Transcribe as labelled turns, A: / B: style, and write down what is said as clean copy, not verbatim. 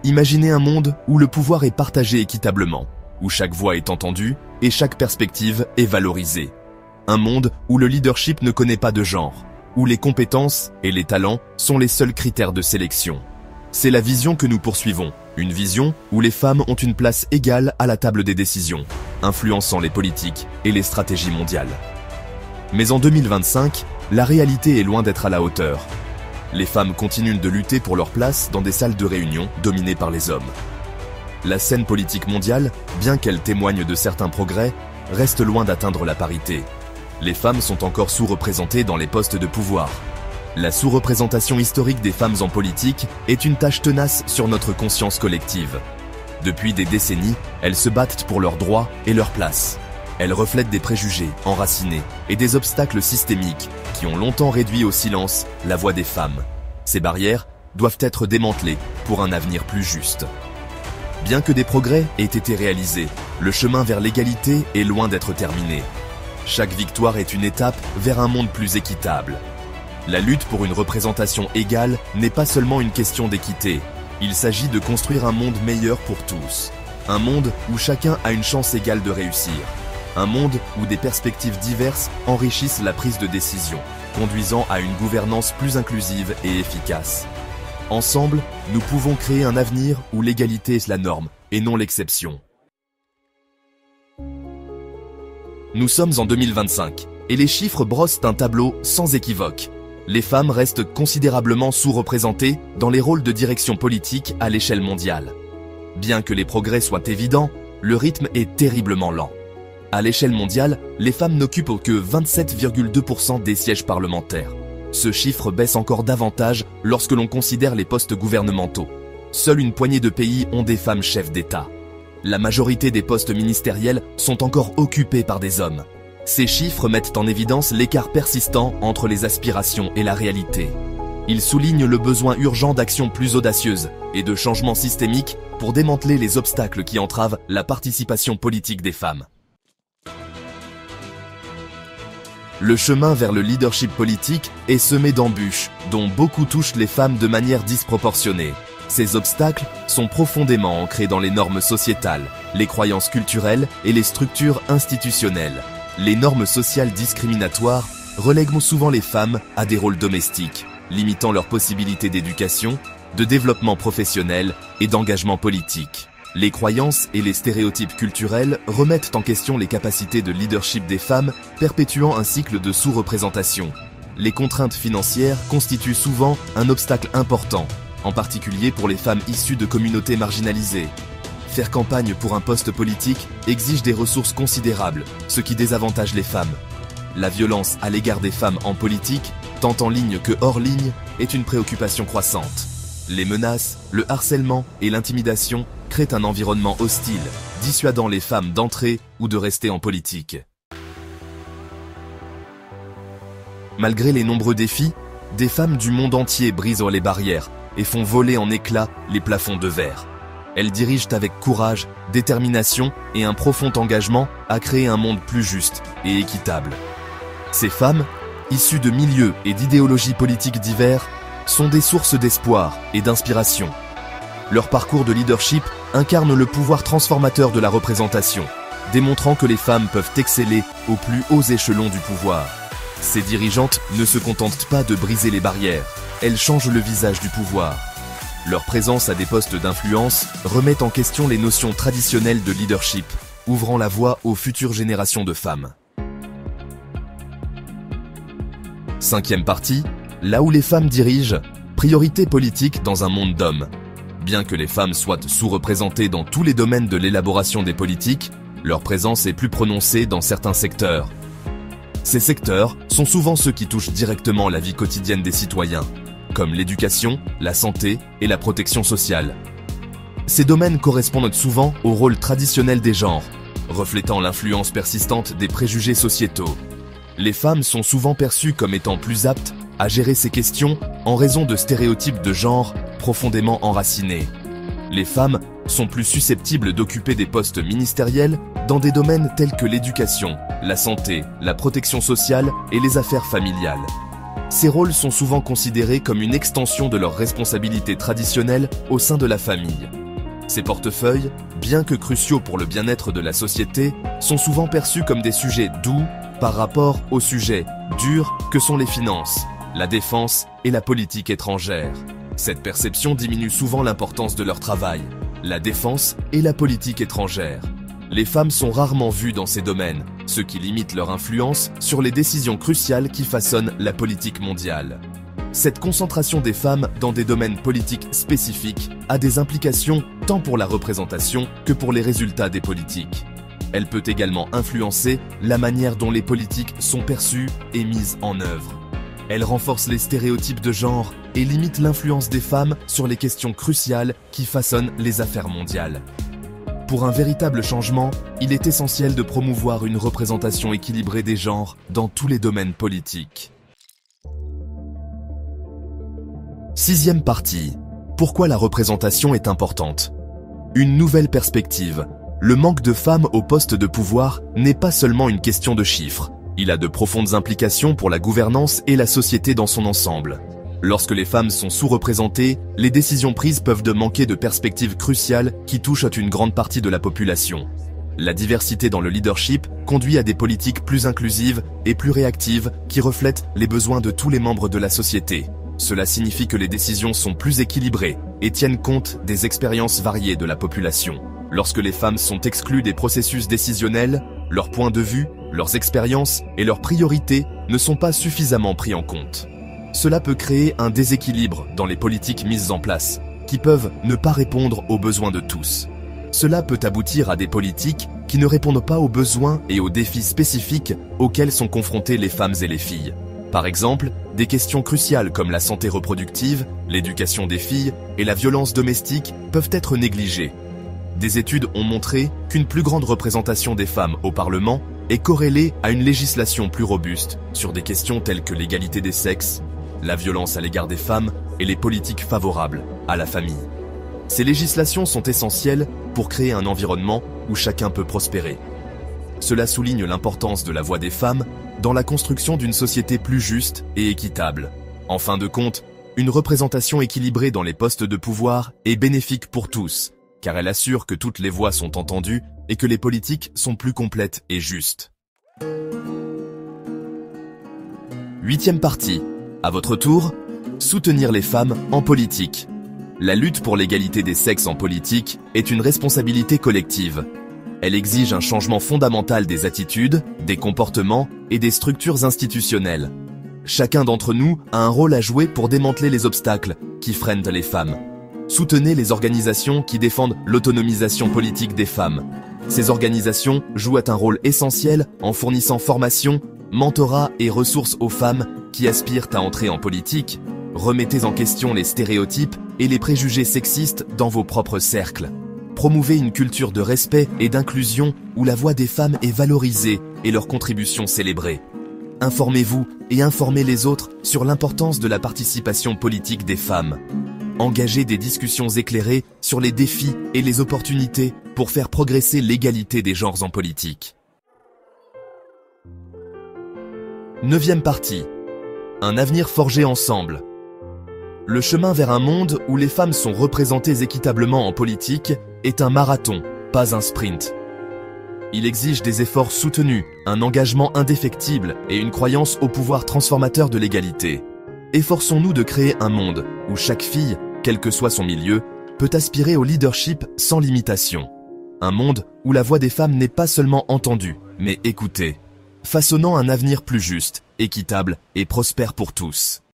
A: Imaginez un monde où le pouvoir est partagé équitablement, où chaque voix est entendue et chaque perspective est valorisée. Un monde où le leadership ne connaît pas de genre, où les compétences et les talents sont les seuls critères de sélection. C'est la vision que nous poursuivons, une vision où les femmes ont une place égale à la table des décisions, influençant les politiques et les stratégies mondiales. Mais en 2025, la réalité est loin d'être à la hauteur. Les femmes continuent de lutter pour leur place dans des salles de réunion dominées par les hommes. La scène politique mondiale, bien qu'elle témoigne de certains progrès, reste loin d'atteindre la parité. Les femmes sont encore sous-représentées dans les postes de pouvoir. La sous-représentation historique des femmes en politique est une tâche tenace sur notre conscience collective. Depuis des décennies, elles se battent pour leurs droits et leur place. Elles reflètent des préjugés enracinés et des obstacles systémiques qui ont longtemps réduit au silence la voix des femmes. Ces barrières doivent être démantelées pour un avenir plus juste. Bien que des progrès aient été réalisés, le chemin vers l'égalité est loin d'être terminé. Chaque victoire est une étape vers un monde plus équitable. La lutte pour une représentation égale n'est pas seulement une question d'équité. Il s'agit de construire un monde meilleur pour tous. Un monde où chacun a une chance égale de réussir. Un monde où des perspectives diverses enrichissent la prise de décision, conduisant à une gouvernance plus inclusive et efficace. Ensemble, nous pouvons créer un avenir où l'égalité est la norme et non l'exception. Nous sommes en 2025 et les chiffres brossent un tableau sans équivoque. Les femmes restent considérablement sous-représentées dans les rôles de direction politique à l'échelle mondiale. Bien que les progrès soient évidents, le rythme est terriblement lent. À l'échelle mondiale, les femmes n'occupent que 27,2% des sièges parlementaires. Ce chiffre baisse encore davantage lorsque l'on considère les postes gouvernementaux. Seule une poignée de pays ont des femmes chefs d'État. La majorité des postes ministériels sont encore occupés par des hommes. Ces chiffres mettent en évidence l'écart persistant entre les aspirations et la réalité. Ils soulignent le besoin urgent d'actions plus audacieuses et de changements systémiques pour démanteler les obstacles qui entravent la participation politique des femmes. Le chemin vers le leadership politique est semé d'embûches, dont beaucoup touchent les femmes de manière disproportionnée. Ces obstacles sont profondément ancrés dans les normes sociétales, les croyances culturelles et les structures institutionnelles. Les normes sociales discriminatoires relèguent souvent les femmes à des rôles domestiques, limitant leurs possibilités d'éducation, de développement professionnel et d'engagement politique. Les croyances et les stéréotypes culturels remettent en question les capacités de leadership des femmes, perpétuant un cycle de sous-représentation. Les contraintes financières constituent souvent un obstacle important, en particulier pour les femmes issues de communautés marginalisées. Faire campagne pour un poste politique exige des ressources considérables, ce qui désavantage les femmes. La violence à l'égard des femmes en politique, tant en ligne que hors ligne, est une préoccupation croissante. Les menaces, le harcèlement et l'intimidation créent un environnement hostile, dissuadant les femmes d'entrer ou de rester en politique. Malgré les nombreux défis, des femmes du monde entier brisent les barrières et font voler en éclats les plafonds de verre. Elles dirigent avec courage, détermination et un profond engagement à créer un monde plus juste et équitable. Ces femmes, issues de milieux et d'idéologies politiques divers, sont des sources d'espoir et d'inspiration. Leur parcours de leadership incarne le pouvoir transformateur de la représentation, démontrant que les femmes peuvent exceller aux plus hauts échelons du pouvoir. Ces dirigeantes ne se contentent pas de briser les barrières, elles changent le visage du pouvoir. Leur présence à des postes d'influence remet en question les notions traditionnelles de leadership, ouvrant la voie aux futures générations de femmes. Cinquième partie, là où les femmes dirigent, priorité politique dans un monde d'hommes. Bien que les femmes soient sous-représentées dans tous les domaines de l'élaboration des politiques, leur présence est plus prononcée dans certains secteurs. Ces secteurs sont souvent ceux qui touchent directement la vie quotidienne des citoyens, comme l'éducation, la santé et la protection sociale. Ces domaines correspondent souvent au rôle traditionnel des genres, reflétant l'influence persistante des préjugés sociétaux. Les femmes sont souvent perçues comme étant plus aptes à gérer ces questions en raison de stéréotypes de genre profondément enracinés. Les femmes sont plus susceptibles d'occuper des postes ministériels dans des domaines tels que l'éducation, la santé, la protection sociale et les affaires familiales. Ces rôles sont souvent considérés comme une extension de leurs responsabilités traditionnelles au sein de la famille. Ces portefeuilles, bien que cruciaux pour le bien-être de la société, sont souvent perçus comme des sujets doux par rapport aux sujets durs que sont les finances, la défense et la politique étrangère. Cette perception diminue souvent l'importance de leur travail, la défense et la politique étrangère. Les femmes sont rarement vues dans ces domaines, ce qui limite leur influence sur les décisions cruciales qui façonnent la politique mondiale. Cette concentration des femmes dans des domaines politiques spécifiques a des implications tant pour la représentation que pour les résultats des politiques. Elle peut également influencer la manière dont les politiques sont perçues et mises en œuvre. Elle renforce les stéréotypes de genre et limite l'influence des femmes sur les questions cruciales qui façonnent les affaires mondiales. Pour un véritable changement, il est essentiel de promouvoir une représentation équilibrée des genres dans tous les domaines politiques. Sixième partie. Pourquoi la représentation est importante? Une nouvelle perspective. Le manque de femmes au poste de pouvoir n'est pas seulement une question de chiffres. Il a de profondes implications pour la gouvernance et la société dans son ensemble. Lorsque les femmes sont sous-représentées, les décisions prises peuvent manquer de perspectives cruciales qui touchent une grande partie de la population. La diversité dans le leadership conduit à des politiques plus inclusives et plus réactives qui reflètent les besoins de tous les membres de la société. Cela signifie que les décisions sont plus équilibrées et tiennent compte des expériences variées de la population. Lorsque les femmes sont exclues des processus décisionnels, leurs points de vue, leurs expériences et leurs priorités ne sont pas suffisamment pris en compte. Cela peut créer un déséquilibre dans les politiques mises en place, qui peuvent ne pas répondre aux besoins de tous. Cela peut aboutir à des politiques qui ne répondent pas aux besoins et aux défis spécifiques auxquels sont confrontées les femmes et les filles. Par exemple, des questions cruciales comme la santé reproductive, l'éducation des filles et la violence domestique peuvent être négligées. Des études ont montré qu'une plus grande représentation des femmes au Parlement est corrélée à une législation plus robuste sur des questions telles que l'égalité des sexes, la violence à l'égard des femmes et les politiques favorables à la famille. Ces législations sont essentielles pour créer un environnement où chacun peut prospérer. Cela souligne l'importance de la voix des femmes dans la construction d'une société plus juste et équitable. En fin de compte, une représentation équilibrée dans les postes de pouvoir est bénéfique pour tous, car elle assure que toutes les voix sont entendues et que les politiques sont plus complètes et justes. Huitième partie. À votre tour, soutenir les femmes en politique. La lutte pour l'égalité des sexes en politique est une responsabilité collective. Elle exige un changement fondamental des attitudes, des comportements et des structures institutionnelles. Chacun d'entre nous a un rôle à jouer pour démanteler les obstacles qui freinent les femmes. Soutenez les organisations qui défendent l'autonomisation politique des femmes. Ces organisations jouent un rôle essentiel en fournissant formation, mentorat et ressources aux femmes qui aspirent à entrer en politique. Remettez en question les stéréotypes et les préjugés sexistes dans vos propres cercles. Promouvez une culture de respect et d'inclusion où la voix des femmes est valorisée et leur contribution célébrée. Informez-vous et informez les autres sur l'importance de la participation politique des femmes. Engagez des discussions éclairées sur les défis et les opportunités pour faire progresser l'égalité des genres en politique. Neuvième partie. Un avenir forgé ensemble. Le chemin vers un monde où les femmes sont représentées équitablement en politique est un marathon, pas un sprint. Il exige des efforts soutenus, un engagement indéfectible et une croyance au pouvoir transformateur de l'égalité. Efforçons-nous de créer un monde où chaque fille, quel que soit son milieu, peut aspirer au leadership sans limitation. Un monde où la voix des femmes n'est pas seulement entendue, mais écoutée. Façonnant un avenir plus juste, équitable et prospère pour tous.